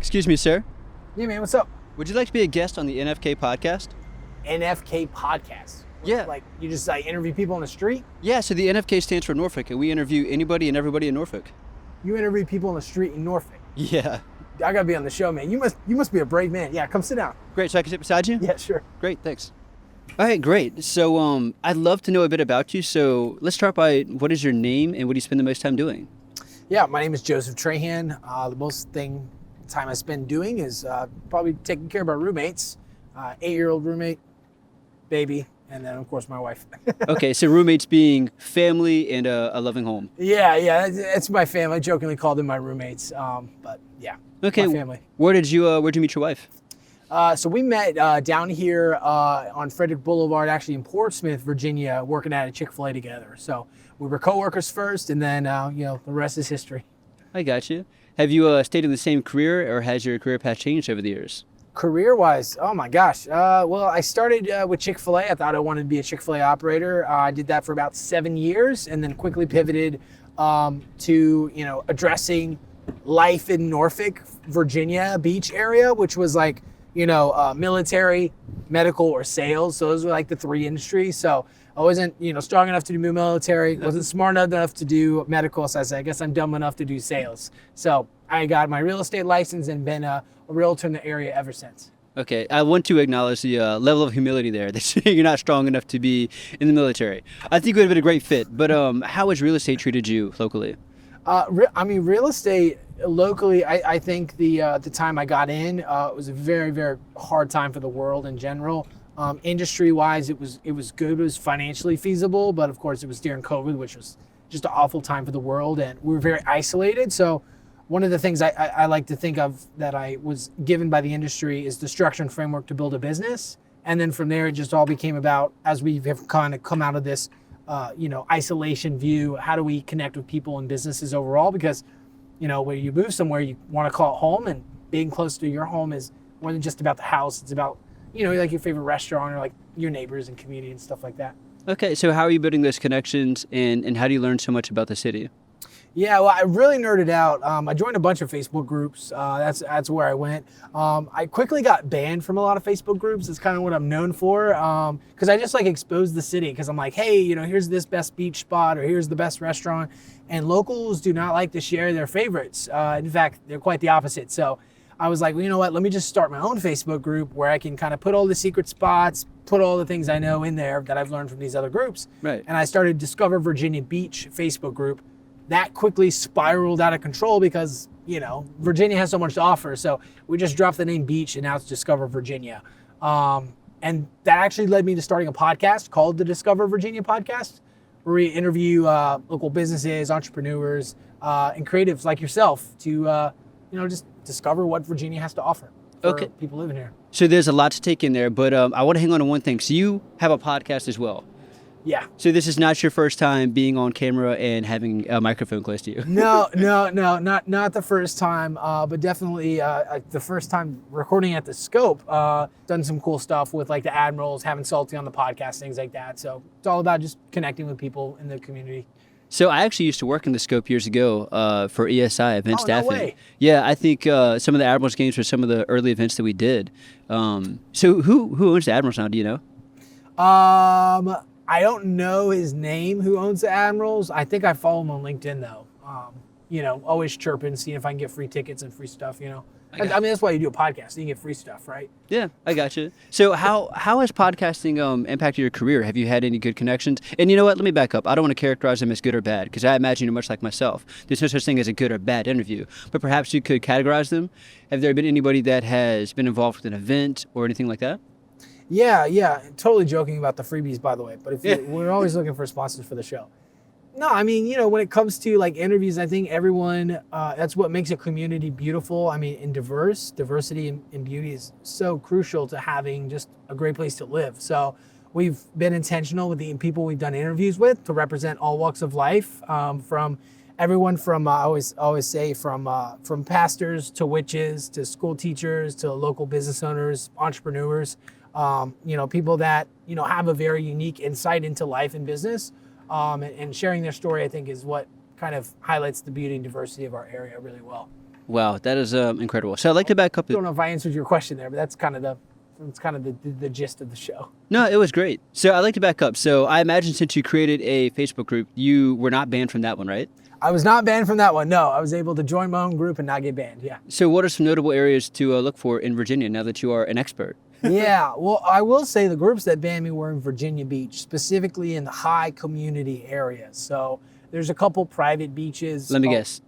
Excuse me, sir. Yeah, man, what's up? Would you like to be a guest on the NFK podcast? NFK podcast. Yeah. Like, you just interview people on the street? Yeah, so the NFK stands for Norfolk, and we interview anybody and everybody in Norfolk. You interview people on the street in Norfolk? Yeah. I gotta be on the show, man. You must be a brave man. Yeah, come sit down. Great, so I can sit beside you? Yeah, sure. Great, thanks. All right, great. So I'd love to know a bit about you. So let's start by, what is your name and what do you spend the most time doing? Yeah, my name is Joseph Trahan. The most time I spend doing is probably taking care of our roommates. 8-year-old roommate, baby, and then of course my wife. Okay, so roommates being family and a loving home. Yeah, it's my family. I jokingly called them my roommates, but yeah, okay, my family. Where'd you meet your wife? So we met down here on Frederick Boulevard, actually in Portsmouth, Virginia, working at a Chick-fil-A together. So we were coworkers first, and then the rest is history. I got you. Have you stayed in the same career, or has your career path changed over the years? Career-wise, oh my gosh. Well, I started with Chick-fil-A. I thought I wanted to be a Chick-fil-A operator. I did that for about 7 years, and then quickly pivoted to addressing life in Norfolk, Virginia Beach area, which was like military, medical, or sales. So those were like the three industries. So I wasn't, strong enough to do military, wasn't smart enough to do medical. So I said, I guess I'm dumb enough to do sales. So I got my real estate license and been a realtor in the area ever since. Okay, I want to acknowledge the level of humility there. That you're not strong enough to be in the military. I think it would have been a great fit. But how has real estate treated you locally? Real estate locally, I think the time I got in, it was a very, very hard time for the world in general. Industry-wise, it was good. It was financially feasible, but of course it was during COVID, which was just an awful time for the world, and we were very isolated. So one of the things I like to think of that I was given by the industry is the structure and framework to build a business. And then from there, it just all became about, as we have kind of come out of this isolation view, how do we connect with people and businesses overall? Because, where you move somewhere, you want to call it home, and being close to your home is more than just about the house. It's about, like your favorite restaurant or like your neighbors and community and stuff like that. Okay, so how are you building those connections, and how do you learn so much about the city? Yeah, well, I really nerded out. I joined a bunch of Facebook groups. That's where I went. I quickly got banned from a lot of Facebook groups. It's kind of what I'm known for, because I just exposed the city. Because I'm like, hey, here's this best beach spot, or here's the best restaurant, and locals do not like to share their favorites. In fact, they're quite the opposite. So I was like, well, you know what? Let me just start my own Facebook group where I can kind of put all the secret spots, put all the things I know in there that I've learned from these other groups. Right. And I started Discover Virginia Beach Facebook group. That quickly spiraled out of control because, Virginia has so much to offer. So we just dropped the name Beach, and now it's Discover Virginia. And that actually led me to starting a podcast called the Discover Virginia Podcast, where we interview local businesses, entrepreneurs, and creatives like yourself to, just discover what Virginia has to offer for people living here. So there's a lot to take in there, but I want to hang on to one thing. So you have a podcast as well. Yeah. So this is not your first time being on camera and having a microphone close to you? No, not the first time, but definitely the first time recording at the Scope. Done some cool stuff with the Admirals, having Salty on the podcast, things like that. So it's all about just connecting with people in the community. So I actually used to work in the Scope years ago for ESI, event staffing. No way. Yeah, I think some of the Admirals games were some of the early events that we did. So who owns the Admirals now, do you know? I don't know his name, who owns the Admirals. I think I follow him on LinkedIn, though. Always chirping, seeing if I can get free tickets and free stuff, I mean, that's why you do a podcast. So you can get free stuff, right? Yeah, I got you. So how has podcasting impacted your career? Have you had any good connections? And you know what? Let me back up. I don't want to characterize them as good or bad, because I imagine you're much like myself. There's no such thing as a good or bad interview. But perhaps you could categorize them. Have there been anybody that has been involved with an event or anything like that? Yeah. Totally joking about the freebies, by the way. But we're always looking for sponsors for the show. No, I mean, when it comes to interviews, I think everyone, that's what makes a community beautiful. I mean, and diversity and beauty is so crucial to having just a great place to live. So we've been intentional with the people we've done interviews with to represent all walks of life, from everyone from, I always say, from pastors to witches to school teachers to local business owners, entrepreneurs. People that, have a very unique insight into life and business, and sharing their story, I think, is what kind of highlights the beauty and diversity of our area really well. Wow, that is incredible. So I'd like to back up. I don't know if I answered your question there, but that's kind of the gist of the show. No, it was great. So I'd like to back up. So I imagine since you created a Facebook group, you were not banned from that one, right? I was not banned from that one. No, I was able to join my own group and not get banned. Yeah. So what are some notable areas to look for in Virginia now that you are an expert? Yeah, well, I will say the groups that banned me were in Virginia Beach, specifically in the high community areas. So there's a couple private beaches. Let me guess.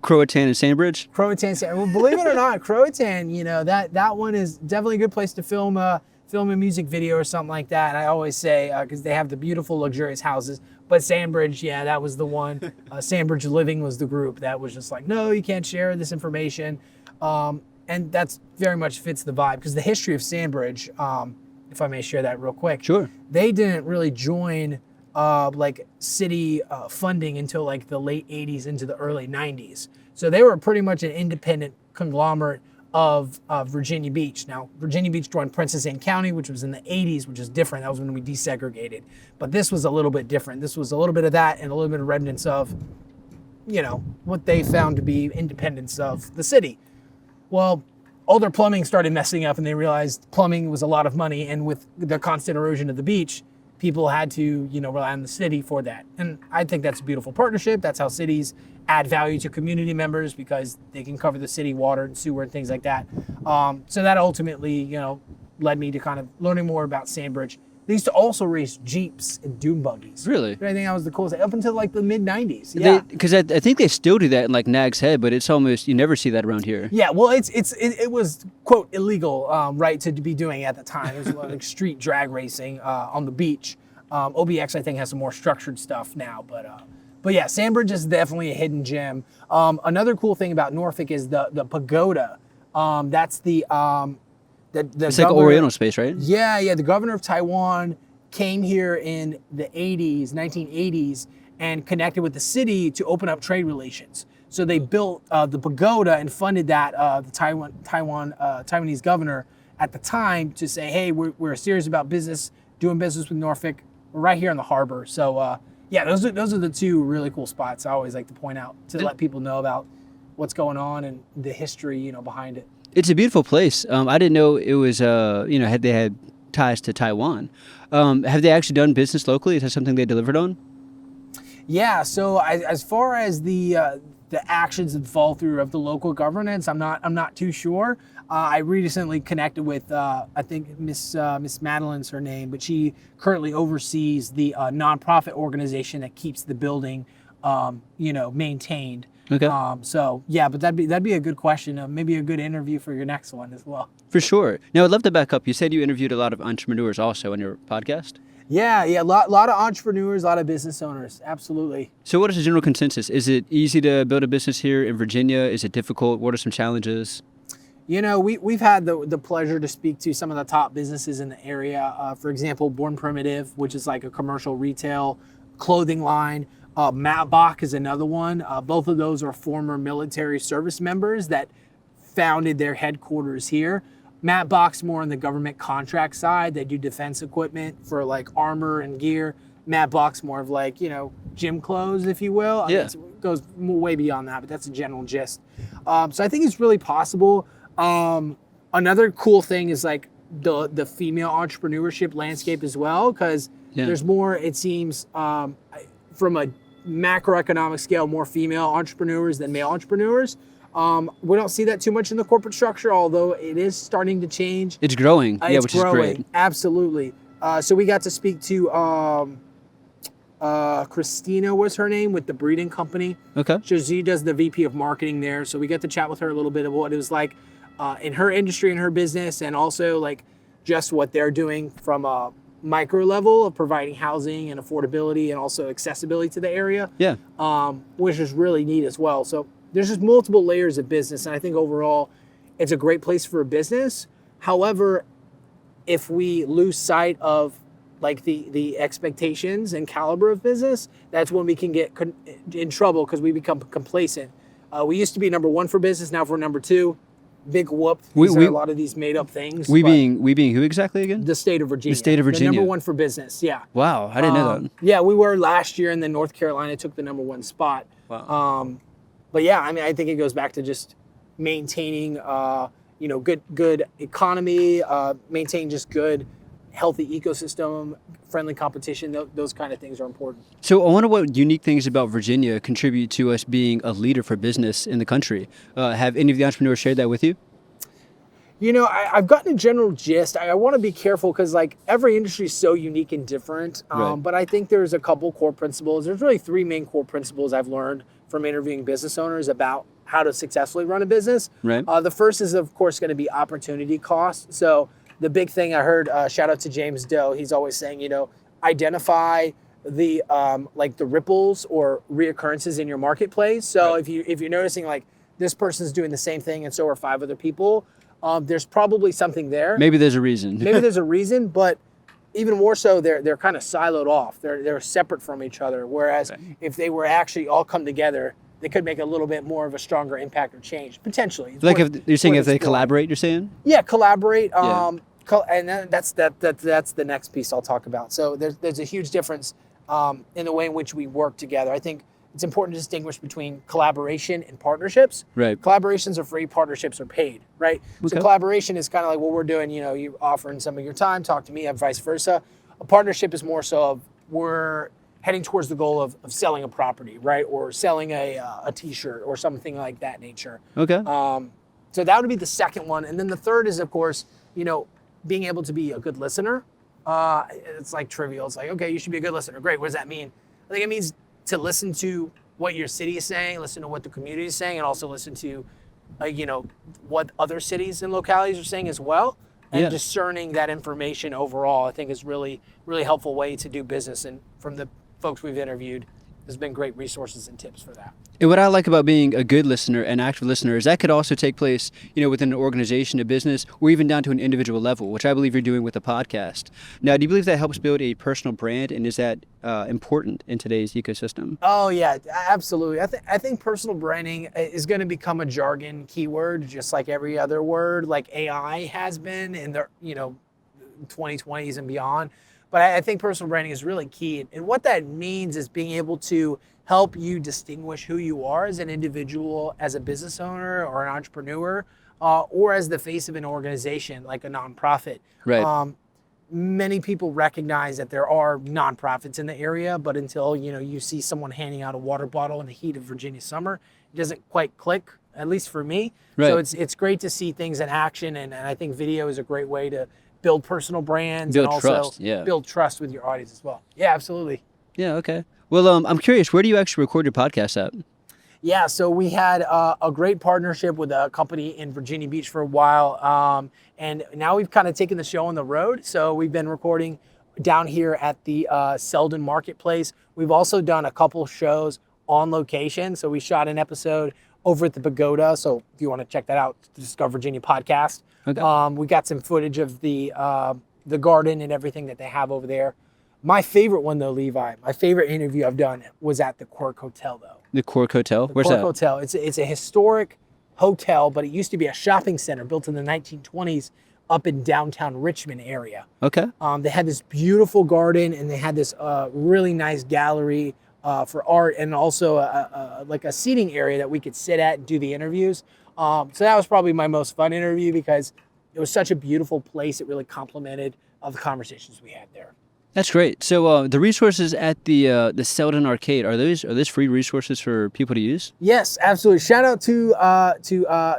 Croatan and Sandbridge? Croatan, well, believe it or not, Croatan, that one is definitely a good place to film a music video or something like that. And I always say, because they have the beautiful, luxurious houses. But Sandbridge, yeah, that was the one. Sandbridge Living was the group that was just like, no, you can't share this information. And that's very much fits the vibe, because the history of Sandbridge, if I may share that real quick. Sure. They didn't really join like city funding until like the late 80s into the early 90s. So they were pretty much an independent conglomerate of Virginia Beach. Now, Virginia Beach joined Princess Anne County, which was in the 80s, which is different. That was when we desegregated. But this was a little bit different. This was a little bit of that and a little bit of remnants of, what they found to be independence of the city. Well, all their plumbing started messing up, and they realized plumbing was a lot of money, and with the constant erosion of the beach, people had to, rely on the city for that. And I think that's a beautiful partnership. That's how cities add value to community members, because they can cover the city water and sewer and things like that. So that ultimately, led me to kind of learning more about Sandbridge. They used to also race Jeeps and dune buggies. Really? I think that was the coolest, up until like the mid 90s. Yeah. Because I think they still do that in like Nag's Head, but it's almost, you never see that around here. Yeah, well, it was, quote, illegal, right, to be doing at the time. It was like street drag racing on the beach. OBX, I think, has some more structured stuff now, but yeah, Sandbridge is definitely a hidden gem. Another cool thing about Norfolk is the pagoda. That's it's like Oriental space, right? Yeah. The governor of Taiwan came here in the 1980s, and connected with the city to open up trade relations. So they built the pagoda and funded that. The Taiwanese governor at the time, to say, hey, we're serious about doing business with Norfolk. We're right here in the harbor. So yeah, those are the two really cool spots I always like to point out to let people know about what's going on and the history, behind it. It's a beautiful place. I didn't know it was, they had ties to Taiwan. Have they actually done business locally? Is that something they delivered on? Yeah. So as far as the actions and fall through of the local governance, I'm not too sure. I recently connected with I think Miss Madeline's her name, but she currently oversees the nonprofit organization that keeps the building, maintained. Okay. So yeah, but that'd be a good question. Maybe a good interview for your next one as well. For sure. Now, I'd love to back up. You said you interviewed a lot of entrepreneurs also on your podcast. Yeah, a lot of entrepreneurs, a lot of business owners, absolutely. So what is the general consensus? Is it easy to build a business here in Virginia? Is it difficult? What are some challenges? We've had the pleasure to speak to some of the top businesses in the area. For example, Born Primitive, which is like a commercial retail clothing line. Matt Bach is another one. Both of those are former military service members that founded their headquarters here. Matt Bach's more on the government contract side. They do defense equipment for like armor and gear. Matt Bach's more of like, gym clothes, if you will. Yeah. It goes way beyond that, but that's a general gist. So I think it's really possible. Another cool thing is like the female entrepreneurship landscape as well, because there's more, it seems, from a macroeconomic scale, more female entrepreneurs than male entrepreneurs. We don't see that too much in the corporate structure, although it is starting to change. It's growing, which is great. Absolutely. So we got to speak to Christina was her name, with the breeding company. Okay. So she does the VP of marketing there. So we got to chat with her a little bit of what it was like in her industry and her business, and also like just what they're doing from a micro level of providing housing and affordability and also accessibility to the area. Yeah. Which is really neat as well. So there's just multiple layers of business, and I think overall it's a great place for a business. However, if we lose sight of like the expectations and caliber of business, that's when we can get in trouble, because we become complacent. We used to be number one for business, now we're number two. Big whoop. These are a lot of these made up things. We being who exactly again? The state of Virginia. The state of Virginia. The number one for business, yeah. Wow, I didn't know that. Yeah, we were last year, and then North Carolina took the number one spot. Wow. But yeah, I mean, I think it goes back to just maintaining, good economy, maintaining just good, healthy ecosystem, friendly competition. Those kind of things are important. So I wonder what unique things about Virginia contribute to us being a leader for business in the country. Have any of the entrepreneurs shared that with you? I've gotten a general gist. I want to be careful because like every industry is so unique and different. Right. But I think there's a couple core principles. There's really three main core principles I've learned from interviewing business owners about how to successfully run a business. Right. The first is, of course, going to be opportunity cost. So the big thing I heard, shout out to James Doe, he's always saying, identify the the ripples or reoccurrences in your marketplace. So Right. if you're noticing like this person's doing the same thing and so are five other people, there's probably something there. Maybe there's a reason. Maybe there's a reason, but even more so, they're kind of siloed off. They're separate from each other. Whereas if they were actually all come together, they could make a little bit more of a stronger impact or change potentially. It's Like worth- if you're saying worth if they exploring. collaborate, you're saying? Yeah, collaborate. Yeah. And then that's the next piece I'll talk about. So there's a huge difference in the way in which we work together. I think it's important to distinguish between collaboration and partnerships. Right. Collaborations are free, partnerships are paid, right? So Okay. collaboration is kind of like what we're doing, you offering some of your time, talk to me, and vice versa. A partnership is more so of we're heading towards the goal of selling a property, right? Or selling a t-shirt or something like that nature. Okay. So that would be the second one. And then the third is, of course, being able to be a good listener. It's like trivial. It's like, okay, you should be a good listener. Great. What does that mean? I think it means to listen to what your city is saying, listen to what the community is saying, and also listen to, what other cities and localities are saying as well. And Yeah. discerning that information overall, I think is really, really helpful way to do business. And from the folks we've interviewed, there's been great resources and tips for that. And what I like about being a good listener and active listener is that could also take place, within an organization, a business, or even down to an individual level, which I believe you're doing with the podcast. Now, do you believe that helps build a personal brand, and is that important in today's ecosystem? Oh yeah, absolutely. I think personal branding is going to become a jargon keyword, just like every other word, like AI has been in the 2020s and beyond. But I think personal branding is really key, and what that means is being able to help you distinguish who you are as an individual, as a business owner or an entrepreneur, or as the face of an organization like a nonprofit. Right. Many people recognize that there are nonprofits in the area, but until you see someone handing out a water bottle in the heat of Virginia summer, it doesn't quite click, at least for me. Right. So it's great to see things in action, and I think video is a great way to build personal brands Build and also trust, yeah. build trust with your audience as well. Yeah, absolutely. Yeah, okay. Well, I'm curious, where do you actually record your podcast at? Yeah, so we had a great partnership with a company in Virginia Beach for a while, and now we've kind of taken the show on the road. So we've been recording down here at the Selden Marketplace. We've also done a couple shows on location. So we shot an episode over at the Pagoda. So if you want to check that out, the Discover Virginia podcast. Okay. We got some footage of the garden and everything that they have over there. My favorite one though, Levi, my favorite interview I've done was at the Quirk Hotel though. The Cork Hotel? Where's Quirk that? Hotel. It's a historic hotel, but it used to be a shopping center built in the 1920s up in downtown Richmond area. Okay. They had this beautiful garden, and they had this really nice gallery for art, and also like a seating area that we could sit at and do the interviews. So that was probably my most fun interview because it was such a beautiful place. It really complemented the conversations we had there. That's great. So the resources at the Selden Arcade, are those free resources for people to use? Yes, absolutely. Shout out to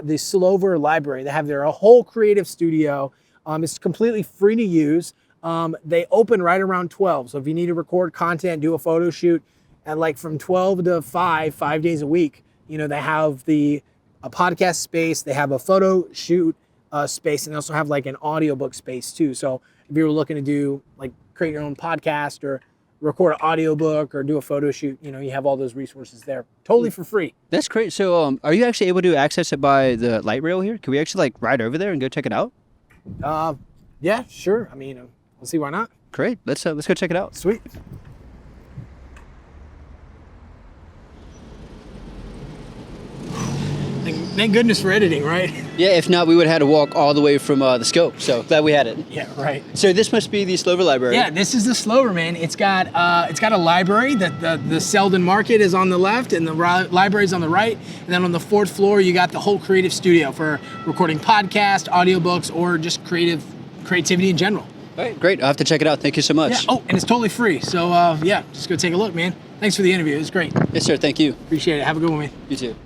the Slover Library. They have their whole creative studio. It's completely free to use. They open right around 12. So if you need to record content, do a photo shoot, at like from 12 to 5 days a week, they have a podcast space. They have a photo shoot space, and they also have like an audiobook space too. So if you were looking to do like create your own podcast or record an audiobook or do a photo shoot, you have all those resources there totally for free. That's great. So are you actually able to access it by the light rail here? Can we actually like ride over there and go check it out? Yeah, sure. I mean, we'll see why not. Great. Let's go check it out. Sweet. I think Thank goodness for editing, right? Yeah, if not, we would have had to walk all the way from the Scope. So glad we had it. Yeah, right. So this must be the Slover Library. Yeah, this is the Slover, man. It's got a library. The Selden Market is on the left, and the library is on the right. And then on the 4th floor, you got the whole creative studio for recording podcasts, audiobooks, or just creativity in general. All right, great. I'll have to check it out. Thank you so much. Yeah. Oh, and it's totally free. So yeah, just go take a look, man. Thanks for the interview. It was great. Yes, sir. Thank you. Appreciate it. Have a good one, man. You too.